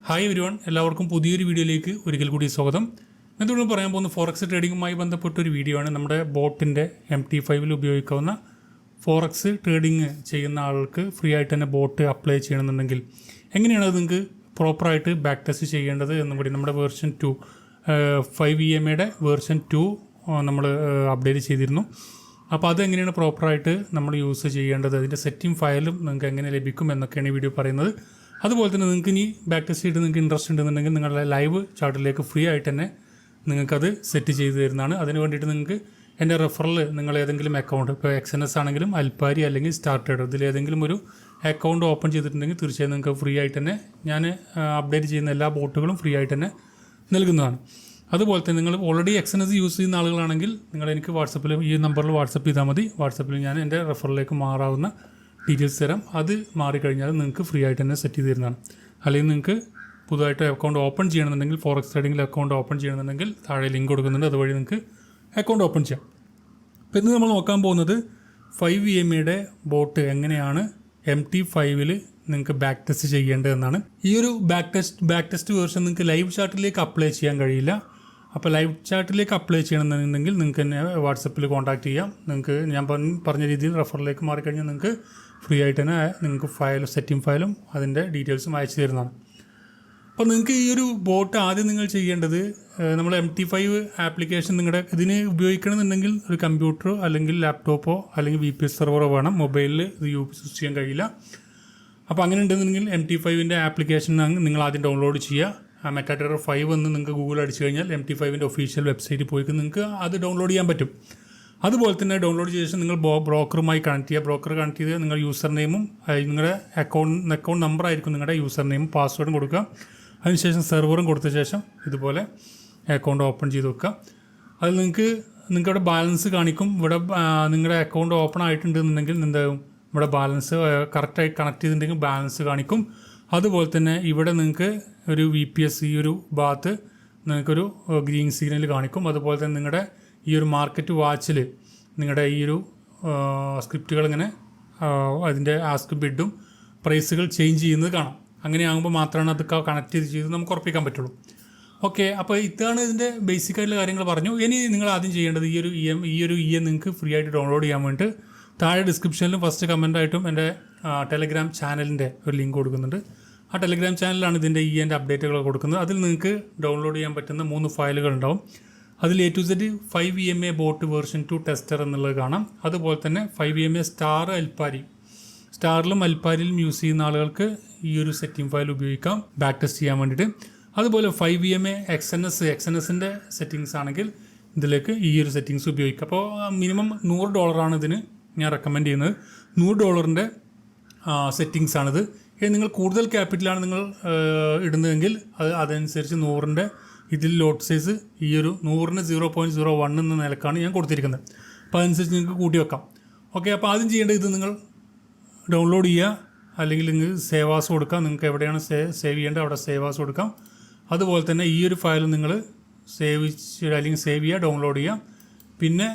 Hi everyone, എല്ലാവർക്കും പുതിയൊരു വീഡിയോയിലേക്ക് ഒരിക്കൽ കൂടി സ്വാഗതം. ഇന്നത്തെ പറയാൻ പോകുന്ന ഫോറക്സ് ട്രേഡിങ്ങുമായി ബന്ധപ്പെട്ടൊരു വീഡിയോ ആണ്. നമ്മുടെ ബോട്ടിൻ്റെ MT5 ഉപയോഗിക്കാവുന്ന ഫോറക്സ് ട്രേഡിങ് ചെയ്യുന്ന ആൾക്ക് ഫ്രീ ആയിട്ട് തന്നെ ബോട്ട് അപ്ലൈ ചെയ്യണമെന്നുണ്ടെങ്കിൽ എങ്ങനെയാണ് അത് നിങ്ങൾക്ക് പ്രോപ്പറായിട്ട് ബാക്ക് ടെസ്റ്റ് ചെയ്യേണ്ടത് എന്നും കൂടി നമ്മുടെ വേർഷൻ 2 5 EMAയുടെ വേർഷൻ 2 നമ്മൾ അപ്ഡേറ്റ് ചെയ്തിരുന്നു. അപ്പോൾ അതെങ്ങനെയാണ് പ്രോപ്പറായിട്ട് നമ്മൾ യൂസ് ചെയ്യേണ്ടത്, അതിൻ്റെ സെറ്റിംഗ് ഫയലും നിങ്ങൾക്ക് എങ്ങനെ ലഭിക്കും എന്നൊക്കെയാണ് ഈ വീഡിയോ പറയുന്നത്. അതുപോലെ തന്നെ നിങ്ങൾക്ക് ഇനി ബാക്ക് ടെസ്റ്റ് ചെയ്ത് നിങ്ങൾക്ക് ഇൻട്രസ്റ്റ് ഉണ്ടെന്നുണ്ടെങ്കിൽ നിങ്ങളുടെ ലൈവ് ചാർട്ടിലേക്ക് ഫ്രീ ആയിട്ട് തന്നെ നിങ്ങൾക്കത് സെറ്റ് ചെയ്ത് തരുന്നതാണ്. അതിന് വേണ്ടിയിട്ട് നിങ്ങൾക്ക് എൻ്റെ റെഫറൽ നിങ്ങൾ ഏതെങ്കിലും അക്കൗണ്ട്, ഇപ്പോൾ XNS ആണെങ്കിലും അൽപ്പാരി അല്ലെങ്കിൽ സ്റ്റാർട്ടഡ്, ഇതിലേതെങ്കിലും ഒരു അക്കൗണ്ട് ഓപ്പൺ ചെയ്തിട്ടുണ്ടെങ്കിൽ തീർച്ചയായും നിങ്ങൾക്ക് ഫ്രീ ആയിട്ട് തന്നെ ഞാൻ അപ്ഡേറ്റ് ചെയ്യുന്ന എല്ലാ ബോട്ടുകളും ഫ്രീ ആയിട്ട് തന്നെ നൽകുന്നതാണ്. അതുപോലെ തന്നെ നിങ്ങൾ ഓൾറെഡി XNS യൂസ് ചെയ്യുന്ന ആളുകളാണെങ്കിൽ നിങ്ങൾ എനിക്ക് വാട്സപ്പിൽ ഈ നമ്പറിൽ വാട്സപ്പ് ചെയ്താൽ മതി. വാട്സപ്പിൽ ഞാൻ എൻ്റെ റെഫറിലേക്ക് മാറാവുന്ന ഡീറ്റെയിൽസ് തരാം. അത് മാറിക്കഴിഞ്ഞാൽ നിങ്ങൾക്ക് ഫ്രീ ആയിട്ട് തന്നെ സെറ്റ് ചെയ്ത് തരുന്നതാണ്. അല്ലെങ്കിൽ നിങ്ങൾക്ക് പുതുതായിട്ട് അക്കൗണ്ട് ഓപ്പൺ ചെയ്യണമെന്നുണ്ടെങ്കിൽ, ഫോറക്സ് ട്രേഡിങ്ങിൽ അക്കൗണ്ട് ഓപ്പൺ ചെയ്യണമെന്നുണ്ടെങ്കിൽ താഴെ ലിങ്ക് കൊടുക്കുന്നുണ്ട്, അതുവഴി നിങ്ങൾക്ക് അക്കൗണ്ട് ഓപ്പൺ ചെയ്യാം. അപ്പോൾ ഇന്ന് നമ്മൾ നോക്കാൻ പോകുന്നത് 5 EMAയുടെ ബോട്ട് എങ്ങനെയാണ് MT5 നിങ്ങൾക്ക് ബാക്ക് ടെസ്റ്റ് ചെയ്യേണ്ടതെന്നാണ്. ഈ ഒരു ബാക്ക് ടെസ്റ്റ് വേർഷൻ നിങ്ങൾക്ക് ലൈവ് ചാർട്ടിലേക്ക് അപ്ലൈ ചെയ്യാൻ കഴിയില്ല. അപ്പോൾ ലൈവ് ചാർട്ടിലേക്ക് അപ്ലൈ ചെയ്യണമെന്നുണ്ടെങ്കിൽ നിങ്ങൾക്ക് എന്നെ വാട്സപ്പിൽ കോൺടാക്ട് ചെയ്യാം. നിങ്ങൾക്ക് ഞാൻ പറഞ്ഞ രീതിയിൽ റെഫറിലേക്ക് മാറിക്കഴിഞ്ഞാൽ നിങ്ങൾക്ക് ഫ്രീ ആയിട്ട് തന്നെ നിങ്ങൾക്ക് സെറ്റിംഗ് ഫയലും അതിൻ്റെ ഡീറ്റെയിൽസും അയച്ചു തരുന്നതാണ്. അപ്പോൾ നിങ്ങൾക്ക് ഈ ഒരു ബോട്ട് ആദ്യം നിങ്ങൾ ചെയ്യേണ്ടത്, നമ്മൾ MT5 ആപ്ലിക്കേഷൻ നിങ്ങളുടെ ഇതിന് ഉപയോഗിക്കണമെന്നുണ്ടെങ്കിൽ ഒരു കമ്പ്യൂട്ടറോ അല്ലെങ്കിൽ ലാപ്ടോപ്പോ അല്ലെങ്കിൽ VPS സെർവറോ വേണം. മൊബൈലിൽ ഇത് യൂസ് ചെയ്യാൻ കഴിയില്ല. അപ്പോൾ അങ്ങനെ ഉണ്ടെന്നുണ്ടെങ്കിൽ MT5ൻ്റെ ആപ്ലിക്കേഷൻ നിങ്ങൾ ആദ്യം ഡൗൺലോഡ് ചെയ്യുക. മെറ്റാറ്റർ 5 എന്ന് നിങ്ങൾക്ക് ഗൂഗിൾ അടിച്ചു കഴിഞ്ഞാൽ MT5ൻ്റെ ഒഫീഷ്യൽ വെബ്സൈറ്റിൽ പോയി നിങ്ങൾക്ക് അത് ഡൗൺലോഡ് ചെയ്യാൻ പറ്റും. അതുപോലെ തന്നെ ഡൗൺലോഡ് ചെയ്ത ശേഷം നിങ്ങൾ ബ്രോക്കറുമായി കണക്ട് ചെയ്യുക. ബ്രോക്കർ കണക്ട് ചെയ്ത് നിങ്ങൾ യൂസർ നെയിമും നിങ്ങളുടെ അക്കൗണ്ട് നമ്പർ ആയിരിക്കും നിങ്ങളുടെ യൂസർ നെയിമും പാസ്വേഡും കൊടുക്കുക. അതിനുശേഷം സെർവറും കൊടുത്ത ശേഷം ഇതുപോലെ അക്കൗണ്ട് ഓപ്പൺ ചെയ്ത് വെക്കുക. അതിൽ നിങ്ങൾക്കിവിടെ ബാലൻസ് കാണിക്കും. ഇവിടെ നിങ്ങളുടെ അക്കൗണ്ട് ഓപ്പൺ ആയിട്ടുണ്ടെന്നുണ്ടെങ്കിൽ എന്താകും, ഇവിടെ ബാലൻസ് കറക്റ്റായി കണക്ട് ചെയ്തിട്ടുണ്ടെങ്കിൽ ബാലൻസ് കാണിക്കും. അതുപോലെ തന്നെ ഇവിടെ നിങ്ങൾക്ക് ഒരു VPS ഈ ഒരു ഭാഗത്ത് നിങ്ങൾക്കൊരു ഗ്രീൻ സിഗ്നൽ കാണിക്കും. അതുപോലെ തന്നെ നിങ്ങളുടെ ഈ ഒരു മാർക്കറ്റ് വാച്ചിൽ നിങ്ങളുടെ ഈ ഒരു സ്ക്രിപ്റ്റുകൾ ഇങ്ങനെ അതിൻ്റെ ആസ്ക് ബിഡും പ്രൈസുകൾ ചേഞ്ച് ചെയ്യുന്നത് കാണാം. അങ്ങനെയാകുമ്പോൾ മാത്രമാണ് അത് കണക്ട് ചെയ്ത് നമുക്ക് ഉറപ്പിക്കാൻ പറ്റുള്ളൂ. ഓക്കെ, അപ്പോൾ ഇതാണ് ഇതിൻ്റെ ബേസിക് ആയിട്ടുള്ള കാര്യങ്ങൾ പറഞ്ഞു. ഇനി നിങ്ങൾ ആദ്യം ചെയ്യേണ്ടത് ഈ ഒരു EM നിങ്ങൾക്ക് ഫ്രീ ആയിട്ട് ഡൗൺലോഡ് ചെയ്യാൻ വേണ്ടിയിട്ട് താഴെ ഡിസ്ക്രിപ്ഷനിലും ഫസ്റ്റ് കമൻ്റായിട്ടും എൻ്റെ ടെലഗ്രാം ചാനലിൻ്റെ ഒരു ലിങ്ക് കൊടുക്കുന്നുണ്ട്. ആ ടെലഗ്രാം ചാനലിലാണ് ഇതിൻ്റെ EMൻ്റെ അപ്ഡേറ്റുകൾ കൊടുക്കുന്നത്. അതിൽ നിങ്ങൾക്ക് ഡൗൺലോഡ് ചെയ്യാൻ പറ്റുന്ന 3 ഫയലുകൾ ഉണ്ടാവും. അതിൽ A to Z 5 EMA boat version 2 tester എന്നുള്ളത് കാണാം. അതുപോലെ തന്നെ 5 EMA സ്റ്റാർ അൽപ്പാരി, സ്റ്റാറിലും അൽപ്പാരിയിലും യൂസ് ചെയ്യുന്ന ആളുകൾക്ക് ഈ ഒരു സെറ്റിംഗ് ഫയൽ ഉപയോഗിക്കാം ബാക്ക് ടെസ്റ്റ് ചെയ്യാൻ വേണ്ടിയിട്ട്. അതുപോലെ 5 EMA XNSൻ്റെ സെറ്റിങ്സ് ആണെങ്കിൽ ഇതിലേക്ക് ഈ ഒരു സെറ്റിങ്സ് ഉപയോഗിക്കാം. അപ്പോൾ മിനിമം $100 ഇതിന് ഞാൻ റെക്കമെൻഡ് ചെയ്യുന്നത്. $100 സെറ്റിങ്സ് ആണിത്. നിങ്ങൾ കൂടുതൽ ക്യാപിറ്റലാണ് നിങ്ങൾ ഇടുന്നതെങ്കിൽ അതനുസരിച്ച് 100 ഇതിൽ ലോട്ട് സൈസ് ഈ ഒരു 100 0.01 എന്ന നിലക്കാണ് ഞാൻ കൊടുത്തിരിക്കുന്നത്. അപ്പോൾ അതനുസരിച്ച് നിങ്ങൾക്ക് കൂട്ടി വെക്കാം. ഓക്കെ, അപ്പോൾ ആദ്യം ചെയ്യേണ്ടത് ഇത് നിങ്ങൾ ഡൗൺലോഡ് ചെയ്യുക, അല്ലെങ്കിൽ നിങ്ങൾ സേവാസ് കൊടുക്കുക. നിങ്ങൾക്ക് എവിടെയാണ് സേവ് ചെയ്യേണ്ടത് അവിടെ സേവാസ് കൊടുക്കാം. അതുപോലെ തന്നെ ഈ ഒരു ഫയൽ നിങ്ങൾ സേവ് ചെയ്യുക, ഡൗൺലോഡ് ചെയ്യുക. പിന്നെ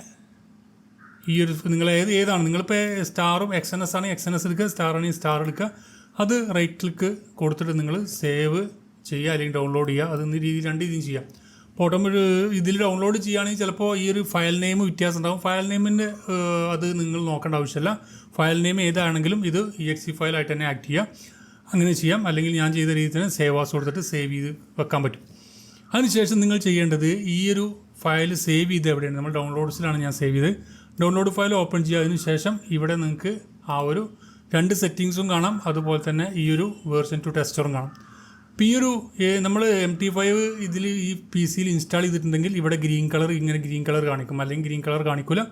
ഈ ഒരു നിങ്ങൾ ഏതാണ് നിങ്ങളിപ്പോൾ സ്റ്റാറും XNS ആണെങ്കിൽ XNS എടുക്കുക, സ്റ്റാർ ആണെങ്കിൽ സ്റ്റാർ എടുക്കുക. അത് റൈറ്റ് ക്ലിക്ക് കൊടുത്തിട്ട് നിങ്ങൾ സേവ് ചെയ്യുക അല്ലെങ്കിൽ ഡൗൺലോഡ് ചെയ്യുക. അത് രണ്ട് രീതിയും ചെയ്യാം. അപ്പോൾ ഇതിൽ ഡൗൺലോഡ് ചെയ്യുകയാണെങ്കിൽ ചിലപ്പോൾ ഈ ഒരു ഫയൽ നെയിം വ്യത്യാസം ഉണ്ടാകും. ഫയൽ നെയിമിൻ്റെ അത് നിങ്ങൾ നോക്കേണ്ട ആവശ്യമില്ല. ഫയൽ നെയിം ഏതാണെങ്കിലും ഇത് exe ഫയലായിട്ട് തന്നെ ആക്ട് ചെയ്യുക. അങ്ങനെ ചെയ്യാം. അല്ലെങ്കിൽ ഞാൻ ചെയ്ത രീതിയിൽ തന്നെ സേവാസ് കൊടുത്തിട്ട് സേവ് ചെയ്ത് വെക്കാൻ പറ്റും. അതിനുശേഷം നിങ്ങൾ ചെയ്യേണ്ടത് ഈ ഒരു ഫയൽ സേവ് ചെയ്ത് എവിടെയാണ്, നമ്മൾ ഡൗൺലോഡ്സിലാണ് ഞാൻ സേവ് ചെയ്ത്. ഡൗൺലോഡ് ഫയൽ ഓപ്പൺ ചെയ്യുക. അതിനുശേഷം ഇവിടെ നിങ്ങൾക്ക് ആ ഒരു 2 സെറ്റിങ്സും കാണാം. അതുപോലെ തന്നെ ഈ ഒരു വേർഷൻ 2 ടെസ്റ്ററും കാണാം. അപ്പോൾ ഈ ഒരു നമ്മൾ MT5 ഇതിൽ ഈ PC ഇൻസ്റ്റാൾ ചെയ്തിട്ടുണ്ടെങ്കിൽ ഇവിടെ ഗ്രീൻ കളർ കാണിക്കും, അല്ലെങ്കിൽ ഗ്രീൻ കളർ കാണിക്കില്ല.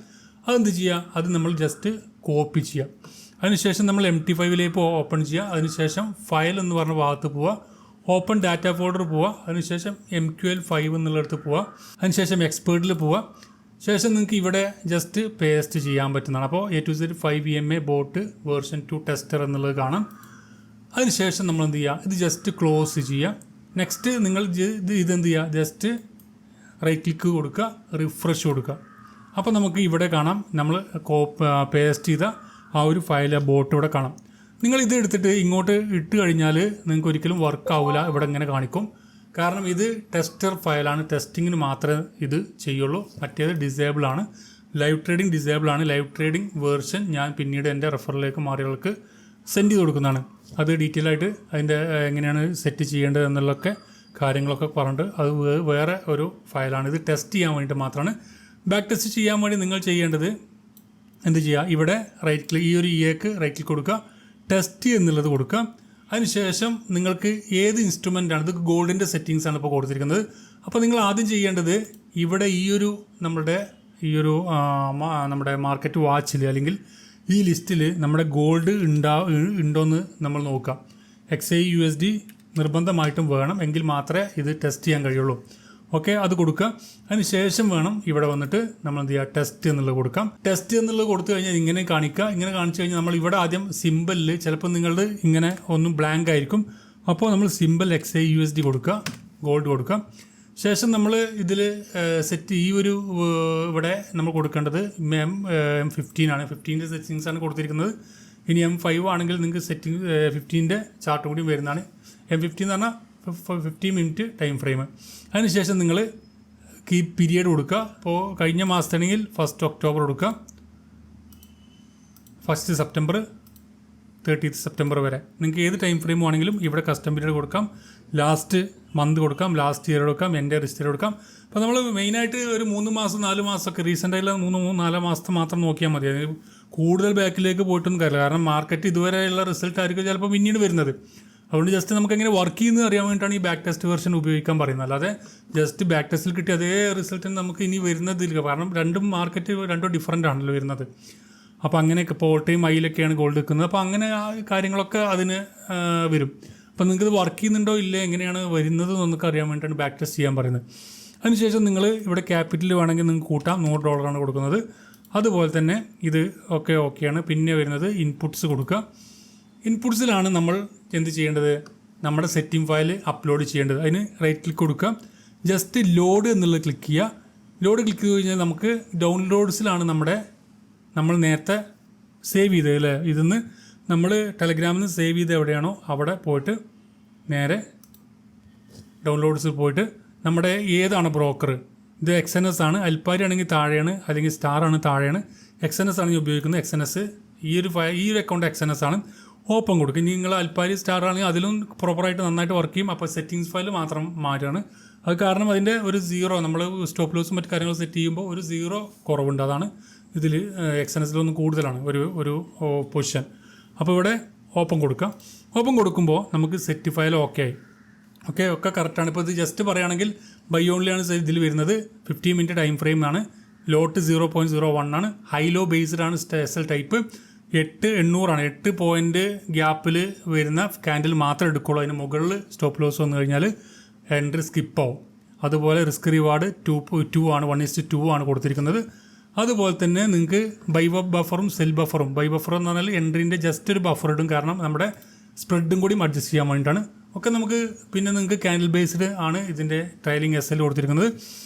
അതെന്ത് ചെയ്യുക, അത് നമ്മൾ ജസ്റ്റ് കോപ്പി ചെയ്യുക. അതിനുശേഷം നമ്മൾ MT5 ഓപ്പൺ ചെയ്യുക. അതിനുശേഷം ഫയൽ എന്ന് പറഞ്ഞ ഭാഗത്ത് പോവുക, ഓപ്പൺ ഡാറ്റ ഫോൾഡർ പോവുക. അതിനുശേഷം MQL5 എന്നുള്ളിടത്ത് പോവുക. അതിനുശേഷം എക്സ്പേർട്ടിൽ പോവുക. ശേഷം നിങ്ങൾക്ക് ഇവിടെ ജസ്റ്റ് പേസ്റ്റ് ചെയ്യാൻ പറ്റുന്നതാണ്. അപ്പോൾ A to Z 5 EMA boat version 2 tester എന്നുള്ളത് കാണാം. അതിനുശേഷം നമ്മൾ എന്ത് ചെയ്യുക, ഇത് ജസ്റ്റ് ക്ലോസ് ചെയ്യുക. നെക്സ്റ്റ് നിങ്ങൾ ഇതെന്ത് ചെയ്യുക, ജസ്റ്റ് റൈറ്റ് ക്ലിക്ക് കൊടുക്കുക, റിഫ്രഷ് കൊടുക്കുക. അപ്പോൾ നമുക്ക് ഇവിടെ കാണാം നമ്മൾ പേസ്റ്റ് ചെയ്ത ആ ഒരു ഫയൽ ബോട്ട് ഇവിടെ കാണാം. നിങ്ങൾ ഇത് എടുത്തിട്ട് ഇങ്ങോട്ട് ഇട്ട് കഴിഞ്ഞാൽ നിങ്ങൾക്ക് ഒരിക്കലും വർക്ക് ആവില്ല, ഇവിടെ ഇങ്ങനെ കാണിക്കും. കാരണം ഇത് ടെസ്റ്റർ ഫയലാണ്, ടെസ്റ്റിങ്ങിന് മാത്രമേ ഇത് ചെയ്യുള്ളൂ. മറ്റേത് ഡിസേബിൾ ആണ്, ലൈവ് ട്രേഡിംഗ് ഡിസേബിൾ ആണ്. ലൈവ് ട്രേഡിംഗ് വേർഷൻ ഞാൻ പിന്നീട് എൻ്റെ റെഫറിലേക്ക് മാറിയവർക്ക് സെൻഡ് ചെയ്ത് കൊടുക്കുന്നതാണ്. അത് ഡീറ്റെയിൽ ആയിട്ട് അതിൻ്റെ എങ്ങനെയാണ് സെറ്റ് ചെയ്യേണ്ടത് എന്നുള്ളൊക്കെ കാര്യങ്ങളൊക്കെ പറഞ്ഞിട്ട് അത് വേറെ ഒരു ഫയലാണ്. ഇത് ടെസ്റ്റ് ചെയ്യാൻ വേണ്ടിയിട്ട് മാത്രമാണ്. ബാക്ക് ടെസ്റ്റ് ചെയ്യാൻ വേണ്ടി നിങ്ങൾ ചെയ്യേണ്ടത് എന്ത് ചെയ്യുക, ഇവിടെ റൈറ്റ് ക്ലിക്ക്, ഈ ഒരു ഇയേക്ക് റൈറ്റ് ക്ലിക്ക് കൊടുക്കുക, ടെസ്റ്റ് എന്നുള്ളത് കൊടുക്കുക. അതിനുശേഷം നിങ്ങൾക്ക് ഏത് ഇൻസ്ട്രുമെൻ്റാണ്, ഇത് ഗോൾഡിൻ്റെ സെറ്റിങ്സ് ആണ് ഇപ്പോൾ കൊടുത്തിരിക്കുന്നത്. അപ്പോൾ നിങ്ങൾ ആദ്യം ചെയ്യേണ്ടത് ഇവിടെ ഈ ഒരു നമ്മുടെ മാർക്കറ്റ് വാച്ചിൽ അല്ലെങ്കിൽ ഈ ലിസ്റ്റിൽ നമ്മുടെ ഗോൾഡ് ഉണ്ടോയെന്ന് നമ്മൾ നോക്കാം. XAUSD നിർബന്ധമായിട്ടും വേണം, എങ്കിൽ മാത്രമേ ഇത് ടെസ്റ്റ് ചെയ്യാൻ കഴിയുള്ളൂ. ഓക്കെ, അത് കൊടുക്കുക. അതിന് ശേഷം വേണം ഇവിടെ വന്നിട്ട് നമ്മൾ എന്ത് ചെയ്യുക, ടെസ്റ്റ് എന്നുള്ളത് കൊടുക്കാം. ടെസ്റ്റ് എന്നുള്ളത് കൊടുത്തു കഴിഞ്ഞാൽ ഇങ്ങനെ കാണിക്കുക. ഇങ്ങനെ കാണിച്ചു കഴിഞ്ഞാൽ നമ്മൾ ഇവിടെ ആദ്യം സിമ്പിളിൽ ചിലപ്പോൾ നിങ്ങളുടെ ഇങ്ങനെ ഒന്നും ബ്ലാങ്ക് ആയിരിക്കും. അപ്പോൾ നമ്മൾ സിമ്പിൾ XAUSD കൊടുക്കുക, ഗോൾഡ് കൊടുക്കുക. ശേഷം നമ്മൾ ഇതിൽ സെറ്റ് ഈ ഒരു ഇവിടെ നമ്മൾ കൊടുക്കേണ്ടത് M15 ആണ്. 15 സെറ്റിങ്സ് ആണ് കൊടുത്തിരിക്കുന്നത്. ഇനി M5 ആണെങ്കിൽ നിങ്ങൾക്ക് സെറ്റിംഗ് 15 ചാർട്ട് കൂടി വരുന്നതാണ്. M15 എന്ന് പറഞ്ഞാൽ 50 മിനിറ്റ് ടൈം ഫ്രെയിം. അതിനുശേഷം നിങ്ങൾ കീപ് പീരിയഡ് കൊടുക്കുക. അപ്പോൾ കഴിഞ്ഞ മാസത്താണെങ്കിൽ 1 ഒക്ടോബർ കൊടുക്കുക, 1 സെപ്റ്റംബർ 30 സെപ്റ്റംബർ വരെ. നിങ്ങൾക്ക് ഏത് ടൈം ഫ്രെയിം ആണെങ്കിലും ഇവിടെ കസ്റ്റം പീരിയഡ് കൊടുക്കാം, ലാസ്റ്റ് മന്ത് കൊടുക്കാം, ലാസ്റ്റ് ഇയർ കൊടുക്കാം, എൻ്റെ റിസ്റ്റർ കൊടുക്കാം. അപ്പോൾ നമ്മൾ മെയിനായിട്ട് ഒരു 3 മാസം 4 മാസമൊക്കെ റീസെൻ്റായിട്ടുള്ള 3-4 മാസത്തെ മാത്രം നോക്കിയാൽ മതി. കൂടുതൽ ബാക്കിലേക്ക് പോയിട്ടൊന്നും കാര്യമില്ല. കാരണം മാർക്കറ്റ് ഇതുവരെയുള്ള റിസൾട്ട് ആയിരിക്കും ചിലപ്പോൾ പിന്നീട് വരുന്നത്. അതുകൊണ്ട് ജസ്റ്റ് നമുക്ക് എങ്ങനെ വർക്ക് ചെയ്യുന്നത് അറിയാൻ വേണ്ടിയിട്ടാണ് ഈ ബാക്ക് ടെസ്റ്റ് വെർഷൻ ഉപയോഗിക്കാൻ പറയുന്നത്. അല്ലാതെ ജസ്റ്റ് ബാക്ക് ടെസ്റ്റിൽ കിട്ടിയ അതേ റിസൾട്ടിന് നമുക്ക് ഇനി വരുന്നതില്ല. കാരണം രണ്ടും ഡിഫറൻ്റ് ആണല്ലോ വരുന്നത്. അപ്പോൾ അങ്ങനെയൊക്കെ ഇപ്പോൾ ഓൾ ടൈം ഹൈയിലൊക്കെയാണ് ഗോൾഡ് വെക്കുന്നത്. അപ്പോൾ അങ്ങനെ ആ കാര്യങ്ങളൊക്കെ അതിന് വരും. അപ്പോൾ നിങ്ങൾക്ക് ഇത് വർക്ക് ചെയ്യുന്നുണ്ടോ ഇല്ലേ, എങ്ങനെയാണ് വരുന്നത് എന്നൊക്കെ അറിയാൻ വേണ്ടിയിട്ടാണ് ബാക്ക് ടെസ്റ്റ് ചെയ്യാൻ പറയുന്നത്. അതിനുശേഷം നിങ്ങൾ ഇവിടെ ക്യാപിറ്റൽ വേണമെങ്കിൽ നിങ്ങൾക്ക് കൂട്ടാം, $100 കൊടുക്കുന്നത്. അതുപോലെ തന്നെ ഇത് ഓക്കെയാണ്. പിന്നെ വരുന്നത് ഇൻപുട്സ് കൊടുക്കുക. ഇൻപുട്സിലാണ് നമ്മൾ എന്ത് ചെയ്യേണ്ടത്, നമ്മുടെ സെറ്റിംഗ് ഫയൽ അപ്ലോഡ് ചെയ്യേണ്ടത്. അതിന് റൈറ്റ് ക്ലിക്ക് കൊടുക്കുക, ജസ്റ്റ് ലോഡ് എന്നുള്ളത് ക്ലിക്ക് ചെയ്യുക. ലോഡ് ക്ലിക്ക് ചെയ്ത് കഴിഞ്ഞാൽ നമുക്ക് ഡൗൺലോഡ്സിലാണ് നമ്മൾ നേരത്തെ സേവ് ചെയ്തത് അല്ലേ. ഇതിന്ന് നമ്മൾ ടെലഗ്രാമിൽ നിന്ന് സേവ് ചെയ്ത് എവിടെയാണോ അവിടെ പോയിട്ട് നേരെ ഡൗൺലോഡ്സിൽ പോയിട്ട് നമ്മുടെ ഏതാണ് ബ്രോക്കർ, ഇത് XNS ആണ്. അൽപ്പാരി ആണെങ്കിൽ താഴെയാണ്, അല്ലെങ്കിൽ സ്റ്റാർ ആണ് താഴെയാണ്. XNS ആണ് ഞാൻ ഉപയോഗിക്കുന്നത്. XNS ഈ ഒരു അക്കൗണ്ട് XNS ആണ്. ഓപ്പൺ കൊടുക്കുക. ഇനി നിങ്ങൾ അൽപ്പാരി സ്റ്റാർ ആണെങ്കിൽ അതിലും പ്രോപ്പറായിട്ട് നന്നായിട്ട് വർക്ക് ചെയ്യും. അപ്പോൾ സെറ്റിങ്സ് ഫയൽ മാത്രം മാറ്റാണ്. അത് കാരണം അതിൻ്റെ ഒരു 0 നമ്മൾ സ്റ്റോപ്പ് ലോസും മറ്റു കാര്യങ്ങൾ സെറ്റ് ചെയ്യുമ്പോൾ ഒരു 0 കുറവുണ്ട്. അതാണ് ഇതിൽ XNSലൊന്നും കൂടുതലാണ് ഒരു പൊസിഷൻ. അപ്പോൾ ഇവിടെ ഓപ്പൺ കൊടുക്കുക. ഓപ്പൺ കൊടുക്കുമ്പോൾ നമുക്ക് സെറ്റ് ഫയൽ ഒക്കെ കറക്റ്റാണ്. ഇപ്പോൾ ഇത് ജസ്റ്റ് പറയുകയാണെങ്കിൽ ബൈ ഓൺലിയാണ് ഇതിൽ വരുന്നത്. 50 മിനിറ്റ് ടൈം ഫ്രെയിം ആണ്. ലോട്ട് 0.01 ആണ്. ഹൈ ലോ ബേസ്ഡ് ആണ്. SL ടൈപ്പ് 8,800 ആണ്. 8 പോയിൻ്റ് ഗ്യാപ്പിൽ വരുന്ന ക്യാൻഡിൽ മാത്രമേ എടുക്കുള്ളൂ. അതിന് മുകളിൽ സ്റ്റോപ്പ് ലോസ് വന്നു കഴിഞ്ഞാൽ എൻട്രി സ്കിപ്പ് ആവും. അതുപോലെ റിസ്ക് റിവാർഡ് 2 ആണ്, 1:2 ആണ് കൊടുത്തിരിക്കുന്നത്. അതുപോലെ തന്നെ നിങ്ങൾക്ക് ബൈ ബഫറും സെൽ ബഫറും. ബൈ ബഫർ എന്ന് പറഞ്ഞാൽ എൻട്രീൻ്റെ ജസ്റ്റ് ഒരു ബഫർ ഇടും. കാരണം നമ്മുടെ സ്പ്രെഡും കൂടി അഡ്ജസ്റ്റ് ചെയ്യാൻ വേണ്ടിയിട്ടാണ്. ഒക്കെ നമുക്ക് പിന്നെ നിങ്ങൾക്ക് ക്യാൻഡിൽ ബേസ്ഡ് ആണ് ഇതിൻ്റെ ട്രയലിംഗ് SL കൊടുത്തിരിക്കുന്നത്.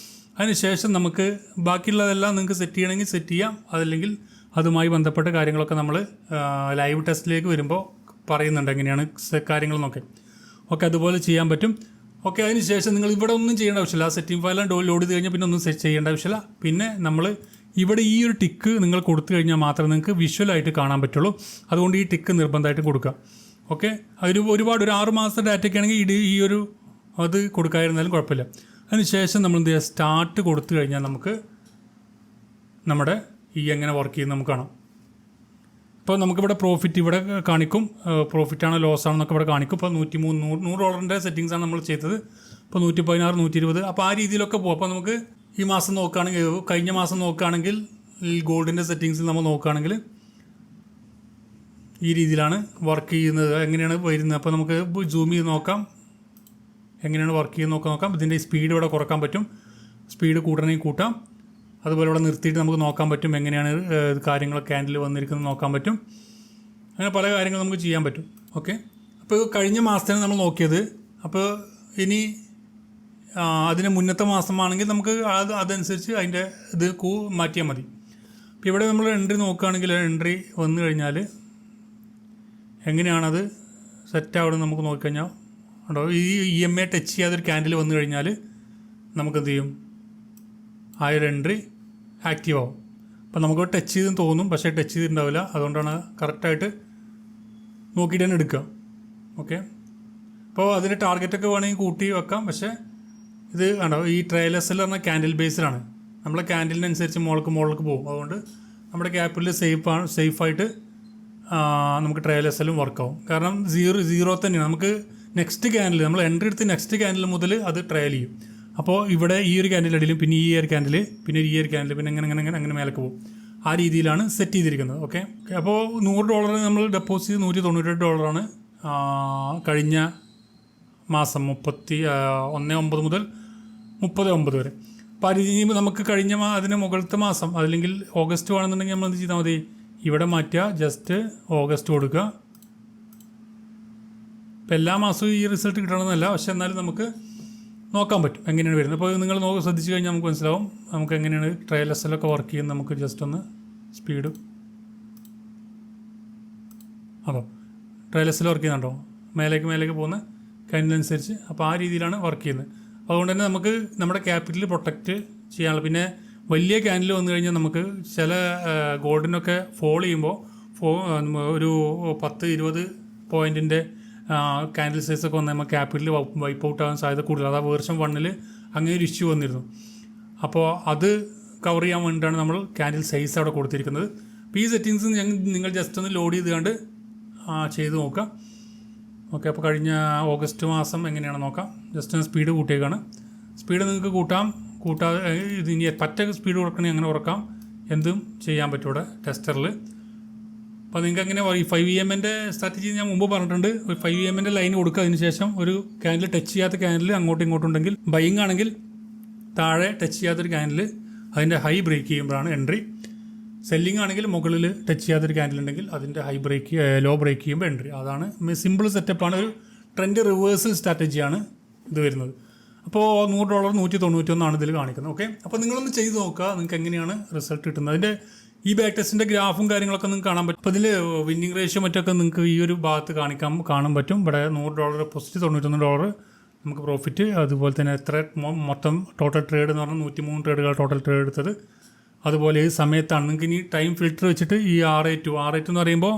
അതിനുശേഷം നമുക്ക് ബാക്കിയുള്ളതെല്ലാം നിങ്ങൾക്ക് സെറ്റ് ചെയ്യണമെങ്കിൽ സെറ്റ് ചെയ്യാം. അതല്ലെങ്കിൽ അതുമായി ബന്ധപ്പെട്ട കാര്യങ്ങളൊക്കെ നമ്മൾ ലൈവ് ടെസ്റ്റിലേക്ക് വരുമ്പോൾ പറയുന്നുണ്ട് എങ്ങനെയാണ് കാര്യങ്ങളെന്നൊക്കെ. അതുപോലെ ചെയ്യാൻ പറ്റും. അതിനുശേഷം നിങ്ങൾ ഇവിടെ ഒന്നും ചെയ്യേണ്ട ആവശ്യമില്ല. ആ സെറ്റിംഗ് ഫയൽ ലോഡ് ചെയ്ത് കഴിഞ്ഞാൽ പിന്നെ ഒന്നും സെറ്റ് ചെയ്യേണ്ട ആവശ്യമില്ല. പിന്നെ നമ്മൾ ഇവിടെ ഈ ഒരു ടിക്ക് നിങ്ങൾ കൊടുത്തു കഴിഞ്ഞാൽ മാത്രമേ നിങ്ങൾക്ക് വിഷ്വലായിട്ട് കാണാൻ പറ്റുള്ളൂ. അതുകൊണ്ട് ഈ ടിക്ക് നിർബന്ധമായിട്ട് കൊടുക്കുക. ഒരുപാട് ഒരു 6 മാസത്തെ ഡാറ്റയ്ക്ക് ആണെങ്കിൽ ഈ ഒരു അത് കൊടുക്കാതിരുന്നാലും കുഴപ്പമില്ല. അതിനുശേഷം നമ്മൾ എന്ത് ചെയ്യുക, സ്റ്റാർട്ട് കൊടുത്തു കഴിഞ്ഞാൽ നമുക്ക് നമ്മുടെ എങ്ങനെ വർക്ക് ചെയ്യുന്നത് നമുക്ക് കാണാം. ഇപ്പോൾ നമുക്കിവിടെ പ്രോഫിറ്റ് ഇവിടെ കാണിക്കും. പ്രോഫിറ്റാണോ ലോസ് ആണെന്നൊക്കെ ഇവിടെ കാണിക്കും. ഇപ്പോൾ $100 സെറ്റിങ്സാണ് നമ്മൾ ചെയ്തത്. ഇപ്പോൾ 116, 120. അപ്പോൾ ആ രീതിയിലൊക്കെ പോകും. അപ്പോൾ നമുക്ക് ഈ മാസം നോക്കുകയാണെങ്കിൽ, കഴിഞ്ഞ മാസം നോക്കുകയാണെങ്കിൽ ഈ ഗോൾഡിൻ്റെ സെറ്റിങ്സിൽ നമ്മൾ നോക്കുകയാണെങ്കിൽ ഈ രീതിയിലാണ് വർക്ക് ചെയ്യുന്നത്. എങ്ങനെയാണ് വരുന്നത്, അപ്പോൾ നമുക്ക് സൂം ചെയ്ത് നോക്കാം. എങ്ങനെയാണ് വർക്ക് ചെയ്യുന്നത് നോക്കാം. ഇതിൻ്റെ സ്പീഡ് ഇവിടെ കുറക്കാൻ പറ്റും. സ്പീഡ് കൂട്ടണമെങ്കിൽ കൂട്ടാം. അതുപോലെ ഇവിടെ നിർത്തിയിട്ട് നമുക്ക് നോക്കാൻ പറ്റും എങ്ങനെയാണ് കാര്യങ്ങൾ ക്യാൻഡിൽ വന്നിരിക്കുന്നത് നോക്കാൻ പറ്റും. അങ്ങനെ പല കാര്യങ്ങളും നമുക്ക് ചെയ്യാൻ പറ്റും. അപ്പോൾ കഴിഞ്ഞ മാസത്താണ് നമ്മൾ നോക്കിയത്. അപ്പോൾ ഇനി അതിന് മുന്നത്തെ മാസമാണെങ്കിൽ നമുക്ക് അതനുസരിച്ച് അതിൻ്റെ ഇത് മാറ്റിയാൽ മതി. ഇപ്പോൾ ഇവിടെ നമ്മൾ എൻട്രി നോക്കുകയാണെങ്കിൽ എൻട്രി വന്നു കഴിഞ്ഞാൽ എങ്ങനെയാണത് സെറ്റാവുന്നത് നമുക്ക് നോക്കിക്കഴിഞ്ഞാൽ ഉണ്ടോ. ഈ EMA ടച്ച് ചെയ്യാതൊരു ക്യാൻഡിൽ വന്നു കഴിഞ്ഞാൽ നമുക്കെന്ത് ചെയ്യും, ആ ഒരു എൻട്രി ആക്റ്റീവ് ആവും. അപ്പോൾ നമുക്ക് ടച്ച് ചെയ്തെന്ന് തോന്നും, പക്ഷേ ടച്ച് ചെയ്തിട്ടുണ്ടാവില്ല. അതുകൊണ്ടാണ് കറക്റ്റായിട്ട് നോക്കിയിട്ട് തന്നെ എടുക്കുക. ഓക്കെ, അപ്പോൾ അതിൻ്റെ ടാർഗറ്റൊക്കെ വേണമെങ്കിൽ കൂട്ടി വെക്കാം. പക്ഷേ ഇത് കണ്ടോ, ഈ ട്രയലസിൽ പറഞ്ഞാൽ ക്യാൻഡിൽ ബേസിലാണ്. നമ്മളെ ക്യാൻഡിലിനനുസരിച്ച് മുകളിലേക്ക് പോകും. അതുകൊണ്ട് നമ്മുടെ ക്യാപിറ്റൽ സേഫായിട്ട് നമുക്ക് ട്രയലസിലും വർക്കാവും. കാരണം സീറോ തന്നെയാണ്. നമുക്ക് നെക്സ്റ്റ് ക്യാൻഡിൽ നമ്മൾ എൻട്രി എടുത്ത് നെക്സ്റ്റ് ക്യാൻഡിൽ മുതൽ അത് ട്രയൽ ചെയ്യും. അപ്പോൾ ഇവിടെ ഈ ഒരു ക്യാൻഡിൽ അടിയിലും പിന്നെ ഈ ഒരു ക്യാൻഡിൽ പിന്നെ ഈ ഒരു ക്യാൻഡിൽ പിന്നെ അങ്ങനെ മേലേക്ക് പോകും. ആ രീതിയിലാണ് സെറ്റ് ചെയ്തിരിക്കുന്നത്. ഓക്കെ, അപ്പോൾ $100 നമ്മൾ ഡെപ്പോസിറ്റ് ചെയ്ത് $198 കഴിഞ്ഞ മാസം 31/9 മുതൽ 30/9 വരെ. അപ്പോൾ ആ രീതിയിൽ നമുക്ക് കഴിഞ്ഞ അതിന് മുകളിലത്തെ മാസം അതല്ലെങ്കിൽ ഓഗസ്റ്റ് വേണമെന്നുണ്ടെങ്കിൽ നമ്മൾ എന്ത് ചെയ്താൽ മതി, ഇവിടെ മാറ്റുക, ജസ്റ്റ് ഓഗസ്റ്റ് കൊടുക്കുക. ഇപ്പം എല്ലാ മാസവും ഈ റിസൾട്ട് കിട്ടണമെന്നല്ല, പക്ഷെ എന്നാലും നമുക്ക് നോക്കാൻ പറ്റും എങ്ങനെയാണ് വരുന്നത്. അപ്പോൾ നിങ്ങൾ ശ്രദ്ധിച്ചു കഴിഞ്ഞാൽ നമുക്ക് മനസ്സിലാവും നമുക്ക് എങ്ങനെയാണ് ട്രയൽ എസ്എല്ലൊക്കെ വർക്ക് ചെയ്യുന്നത്. നമുക്ക് ജസ്റ്റ് ഒന്ന് സ്പീഡ് അപ്പോൾ ട്രയൽ എസ്എൽ വർക്ക് ചെയ്യുന്നുണ്ടോ, മേലേക്ക് പോകുന്ന ക്യാൻഡിലനുസരിച്ച്. അപ്പോൾ ആ രീതിയിലാണ് വർക്ക് ചെയ്യുന്നത്. അതുകൊണ്ട് തന്നെ നമുക്ക് നമ്മുടെ ക്യാപിറ്റൽ പ്രൊട്ടക്റ്റ് ചെയ്യാനുള്ള. പിന്നെ വലിയ ക്യാൻഡിൽ വന്നു കഴിഞ്ഞാൽ നമുക്ക് ചില ഗോൾഡിനൊക്കെ ഫോൾ ചെയ്യുമ്പോൾ ഒരു 10-20 പോയിൻറ്റിൻ്റെ ക്യാൻഡിൽ സൈസൊക്കെ വന്ന് നമ്മൾ ക്യാപിറ്റൽ വൈപ്പ് ഔട്ട് ആകാൻ സാധ്യത കൂടുതൽ. അതാ വേർഷൻ 1 അങ്ങനെ ഒരു ഇഷ്യൂ വന്നിരുന്നു. അപ്പോൾ അത് കവർ ചെയ്യാൻ വേണ്ടിയിട്ടാണ് നമ്മൾ ക്യാൻഡിൽ സൈസ് അവിടെ കൊടുത്തിരിക്കുന്നത്. അപ്പോൾ ഈ സെറ്റിങ്സ് നിങ്ങൾ ജസ്റ്റ് ഒന്ന് ലോഡ് ചെയ്തുകൊണ്ട് ചെയ്ത് നോക്കുക. ഓക്കെ, അപ്പോൾ കഴിഞ്ഞ ഓഗസ്റ്റ് മാസം എങ്ങനെയാണ് നോക്കാം. ജസ്റ്റ് ഒന്ന് സ്പീഡ് കൂട്ടിയേക്കാണ്. സ്പീഡ് നിങ്ങൾക്ക് കൂട്ടാതെ ഇത് ഇനി പറ്റ സ്പീഡ് കൊടുക്കണമെങ്കിൽ അങ്ങനെ ഉറക്കാം, എന്തും ചെയ്യാൻ പറ്റും ഇവിടെ ടെസ്റ്ററിൽ. അപ്പോൾ നിങ്ങൾക്ക് അങ്ങനെ ഈ 5EMൻ്റെ സ്ട്രാറ്റജി ഞാൻ മുമ്പ് പറഞ്ഞിട്ടുണ്ട്. ഒരു 5EMൻ്റെ ലൈൻ കൊടുക്കുക. അതിന് ശേഷം ഒരു ക്യാൻഡിൽ ടച്ച് ചെയ്യാത്ത ക്യാൻഡിൽ അങ്ങോട്ടും ഇങ്ങോട്ടും ഉണ്ടെങ്കിൽ ബൈങ് ആണെങ്കിൽ താഴെ ടച്ച് ചെയ്യാത്തൊരു ക്യാൻഡിൽ അതിൻ്റെ ഹൈ ബ്രേക്ക് ചെയ്യുമ്പോഴാണ് എൻട്രി. സെല്ലിംഗ് ആണെങ്കിൽ മുകളിൽ ടച്ച് ചെയ്യാത്തൊരു ക്യാൻഡിൽ ഉണ്ടെങ്കിൽ അതിൻ്റെ ലോ ബ്രേക്ക് ചെയ്യുമ്പോൾ എൻട്രി. അതാണ് സിമ്പിൾ സെറ്റപ്പാണ്. ഒരു ട്രെൻഡ് റിവേഴ്സൽ സ്ട്രാറ്റജിയാണ് ഇത് വരുന്നത്. അപ്പോൾ $100 191 ഇതിൽ കാണിക്കുന്നത്. ഓക്കെ, അപ്പോൾ നിങ്ങളൊന്ന് ചെയ്ത് നോക്കുക, നിങ്ങൾക്ക് എങ്ങനെയാണ് റിസൾട്ട് കിട്ടുന്നത്. അതിൻ്റെ ഈ ബാക്ക് ടെസ്റ്റിൻ്റെ ഗ്രാഫും കാര്യങ്ങളൊക്കെ നിങ്ങൾക്ക് കാണാൻ പറ്റും. അപ്പോൾ ഇതിൽ വിന്നിങ് റേഷ്യോ മറ്റൊക്കെ നിങ്ങൾക്ക് ഈ ഒരു ഭാഗത്ത് കാണാൻ പറ്റും. ഇവിടെ $100 പോസിറ്റ് $91 നമുക്ക് പ്രോഫിറ്റ്. അതുപോലെ തന്നെ എത്ര മൊത്തം ടോട്ടൽ ട്രേഡ് എന്ന് പറഞ്ഞാൽ 103 ട്രേഡുകൾ ടോട്ടൽ ട്രേഡ് എടുത്തത്. അതുപോലെ ഈ സമയത്താണ് നിങ്ങൾക്ക് ഇനി ടൈം ഫിൽറ്റർ വെച്ചിട്ട് ഈ R8 എന്ന് പറയുമ്പോൾ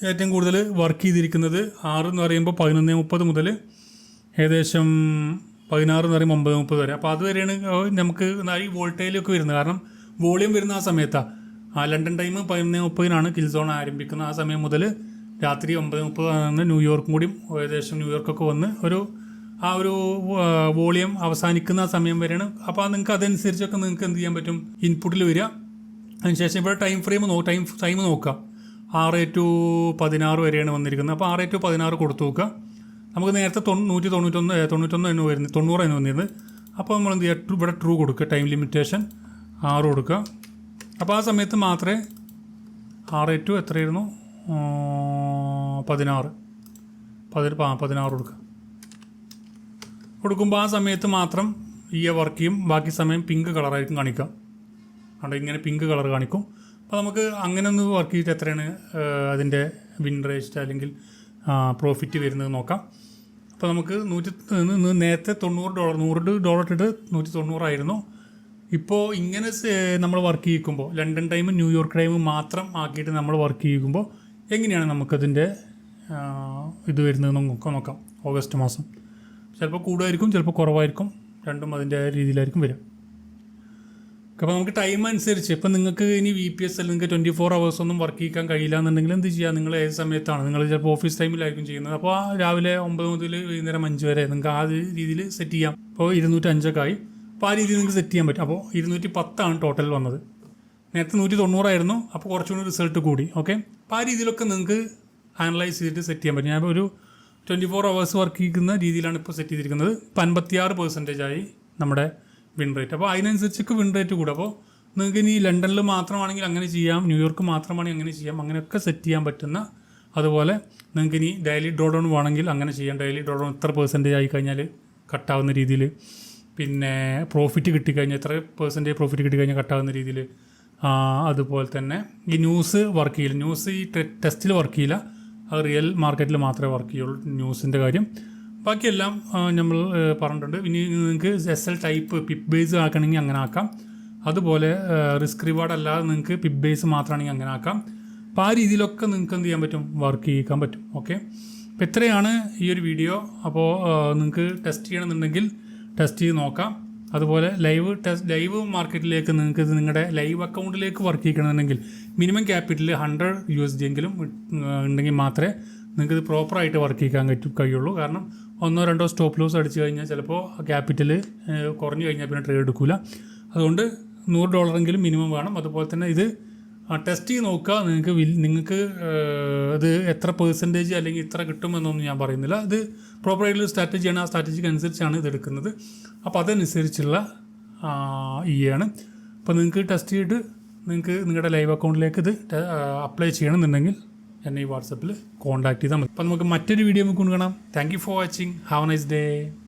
ഏറ്റവും കൂടുതൽ വർക്ക് ചെയ്തിരിക്കുന്നത് 6 എന്ന് പറയുമ്പോൾ 11:30 മുതൽ ഏകദേശം 16 എന്ന് പറയുമ്പോൾ 9:30 വരെ. അപ്പോൾ അതുവരെയാണ് നമുക്ക് ഈ വോൾട്ടേജൊക്കെ വരുന്നത്. കാരണം വോളിയം വരുന്ന ആ സമയത്താണ്. ലണ്ടൻ ടൈം 11:30 കിൽ സോൺ ആരംഭിക്കുന്നത്. ആ സമയം മുതൽ രാത്രി 9:30 ന്യൂയോർക്കും കൂടി ഏകദേശം ന്യൂയോർക്കൊക്കെ വന്ന് ആ ഒരു വോളിയം അവസാനിക്കുന്ന ആ സമയം വരെയാണ്. അപ്പോൾ നിങ്ങൾക്ക് അതനുസരിച്ചൊക്കെ നിങ്ങൾക്ക് എന്ത് ചെയ്യാൻ പറ്റും, ഇൻപുട്ടിൽ വരിക. അതിനുശേഷം ഇവിടെ ടൈം നോക്കുക. 6-16 വരെയാണ് വന്നിരിക്കുന്നത്. അപ്പോൾ 6-16 കൊടുത്തു നോക്കുക. നമുക്ക് നേരത്തെ 191 എന്ന് വരുന്നത് 90 എന്ന് വന്നിരുന്നത്. അപ്പോൾ നമ്മൾ എന്ത് ചെയ്യുക, ഇവിടെ ട്രൂ കൊടുക്കുക, ടൈം ലിമിറ്റേഷൻ 6 കൊടുക്കുക. അപ്പോൾ ആ സമയത്ത് മാത്രമേ 6 എത്രയായിരുന്നു, 16 കൊടുക്കുമ്പോൾ ആ സമയത്ത് മാത്രം ഈ വർക്ക് ചെയ്യും. ബാക്കി സമയം പിങ്ക് കളറായിരിക്കും കാണിക്കുക. അവിടെ ഇങ്ങനെ പിങ്ക് കളർ കാണിക്കും. അപ്പോൾ നമുക്ക് അങ്ങനെ ഒന്ന് വർക്ക് ചെയ്തിട്ട് എത്രയാണ് അതിൻ്റെ വിൻ റേറ്റ് അല്ലെങ്കിൽ പ്രോഫിറ്റ് വരുന്നത് നോക്കാം. അപ്പോൾ നമുക്ക് നേരത്തെ $100 ഇട്ടിട്ട് 190 ആയിരുന്നു. ഇപ്പോൾ ഇങ്ങനെ നമ്മൾ വർക്ക് ചെയ്യിക്കുമ്പോൾ ലണ്ടൻ ടൈമും ന്യൂയോർക്ക് ടൈമും മാത്രം ആക്കിയിട്ട് നമ്മൾ വർക്ക് ചെയ്യിക്കുമ്പോൾ എങ്ങനെയാണ് നമുക്കതിൻ്റെ ഇത് വരുന്നത് നോക്കാം. ഓഗസ്റ്റ് മാസം ചിലപ്പോൾ കൂടുതലായിരിക്കും, ചിലപ്പോൾ കുറവായിരിക്കും. രണ്ടും അതിൻ്റെ രീതിയിലായിരിക്കും വരിക. അപ്പോൾ നമുക്ക് ടൈം അനുസരിച്ച് ഇപ്പം നിങ്ങൾക്ക് ഇനി VPS നിങ്ങൾക്ക് 24 hours ഒന്നും വർക്ക് ചെയ്യാൻ കഴിയില്ല എന്നുണ്ടെങ്കിൽ എന്ത് ചെയ്യുക, നിങ്ങൾ ഏത് സമയത്താണ് നിങ്ങൾ ചിലപ്പോൾ ഓഫീസ് ടൈമിലായിരിക്കും ചെയ്യുന്നത്. അപ്പോൾ രാവിലെ 9 മുതൽ വൈകുന്നേരം 5 വരെ നിങ്ങൾക്ക് ആ രീതിയിൽ സെറ്റ് ചെയ്യാം. അപ്പോൾ 205 ആയി. അപ്പോൾ ആ രീതിയിൽ നിങ്ങൾക്ക് സെറ്റ് ചെയ്യാൻ പറ്റും. അപ്പോൾ 210 ടോട്ടൽ വന്നത്. നേരത്തെ 190 ആയിരുന്നു. അപ്പോൾ കുറച്ചുകൂടി റിസൾട്ട് കൂടി. ഓക്കെ, അപ്പോൾ ആ രീതിയിലൊക്കെ നിങ്ങൾക്ക് അനലൈസ് ചെയ്തിട്ട് സെറ്റ് ചെയ്യാൻ പറ്റും. ഞാൻ ഒരു 24 hours വർക്ക് ചെയ്യുന്ന രീതിയിലാണ് ഇപ്പോൾ സെറ്റ് ചെയ്തിരിക്കുന്നത്. ഇപ്പോൾ 56% ആയി നമ്മുടെ വിൻ റേറ്റ്. അപ്പോൾ അതിനനുസരിച്ചൊക്കെ വിൻ റേറ്റ് കൂടും. അപ്പോൾ നിങ്ങൾക്ക് ഇനി ലണ്ടനിൽ മാത്രമാണെങ്കിൽ അങ്ങനെ ചെയ്യാം, ന്യൂയോർക്ക് മാത്രമാണെങ്കിൽ അങ്ങനെ ചെയ്യാം. അങ്ങനെയൊക്കെ സെറ്റ് ചെയ്യാൻ പറ്റുന്ന. അതുപോലെ നിങ്ങൾക്ക് ഇനി ഡെയിലി ഡ്രോ ഡൗൺ വേണമെങ്കിൽ അങ്ങനെ ചെയ്യാം. ഡെയിലി ഡ്രോ ഡൗൺ എത്ര % ആയി കഴിഞ്ഞാൽ കട്ടാവുന്ന രീതിയിൽ, പിന്നെ പ്രോഫിറ്റ് കിട്ടിക്കഴിഞ്ഞാൽ എത്ര % പ്രോഫിറ്റ് കിട്ടിക്കഴിഞ്ഞാൽ കട്ടാവുന്ന രീതിയിൽ. അതുപോലെ തന്നെ ഈ ന്യൂസ് വർക്ക് ചെയ്യില്ല. ന്യൂസ് ഈ ടെസ്റ്റിൽ വർക്ക് ചെയ്യില്ല. അത് റിയൽ മാർക്കറ്റിൽ മാത്രമേ വർക്ക് ചെയ്യുള്ളൂ. ന്യൂസിൻ്റെ കാര്യം ബാക്കിയെല്ലാം നമ്മൾ പറഞ്ഞിട്ടുണ്ട്. ഇനി നിങ്ങൾക്ക് SL ടൈപ്പ് പിപ്പ് ബേസ് ആക്കണമെങ്കിൽ അങ്ങനെ ആക്കാം. അതുപോലെ റിസ്ക് റിവാർഡ് അല്ലാതെ നിങ്ങൾക്ക് പിപ്പ് ബേസ് മാത്രമാണെങ്കിൽ അങ്ങനെ ആക്കാം. അപ്പോൾ ആ രീതിയിലൊക്കെ നിങ്ങൾക്ക് എന്ത് ചെയ്യാൻ പറ്റും, വർക്ക് ചെയ്യിക്കാൻ പറ്റും. ഓക്കെ, അപ്പോൾ ഇത്രയാണ് ഈ ഒരു വീഡിയോ. അപ്പോൾ നിങ്ങൾക്ക് ടെസ്റ്റ് ചെയ്യണമെന്നുണ്ടെങ്കിൽ ടെസ്റ്റ് ചെയ്ത് നോക്കാം. അതുപോലെ ലൈവ് മാർക്കറ്റിലേക്ക് നിങ്ങൾക്ക് ഇത് നിങ്ങളുടെ ലൈവ് അക്കൗണ്ടിലേക്ക് വർക്ക് ചെയ്യണമെന്നുണ്ടെങ്കിൽ മിനിമം ക്യാപിറ്റൽ $100 എങ്കിലും ഉണ്ടെങ്കിൽ മാത്രമേ നിങ്ങൾക്ക് ഇത് പ്രോപ്പറായിട്ട് വർക്ക് ചെയ്യാൻ കഴിയുള്ളൂ. കാരണം 1-2 സ്റ്റോപ്പ് ലോസ് അടിച്ചു കഴിഞ്ഞാൽ ചിലപ്പോൾ ക്യാപിറ്റൽ കുറഞ്ഞു കഴിഞ്ഞാൽ പിന്നെ ട്രേഡ് എടുക്കില്ല. അതുകൊണ്ട് $100 മിനിമം വേണം. അതുപോലെ തന്നെ ഇത് ടെസ്റ്റ് ചെയ്ത് നോക്കുക. നിങ്ങൾക്ക് ഇത് എത്ര പെർസെൻറ്റേജ് അല്ലെങ്കിൽ ഇത്ര കിട്ടുമെന്നൊന്നും ഞാൻ പറയുന്നില്ല. ഇത് പ്രോപ്പറായിട്ടുള്ള സ്ട്രാറ്റജിയാണ്. ആ സ്ട്രാറ്റജിക്ക് അനുസരിച്ചാണ് ഇത് എടുക്കുന്നത്. അപ്പോൾ അതനുസരിച്ചുള്ള ആണ്. അപ്പോൾ നിങ്ങൾക്ക് ടെസ്റ്റ് ചെയ്തിട്ട് നിങ്ങൾക്ക് നിങ്ങളുടെ ലൈവ് അക്കൗണ്ടിലേക്ക് ഇത് അപ്ലൈ ചെയ്യണമെന്നുണ്ടെങ്കിൽ എന്നെ ഈ വാട്സപ്പിൽ കോൺടാക്ട് ചെയ്താൽ മതി. അപ്പോൾ നമുക്ക് മറ്റൊരു വീഡിയോ നമുക്ക് കാണാം. Thank you for watching. Have A nice day.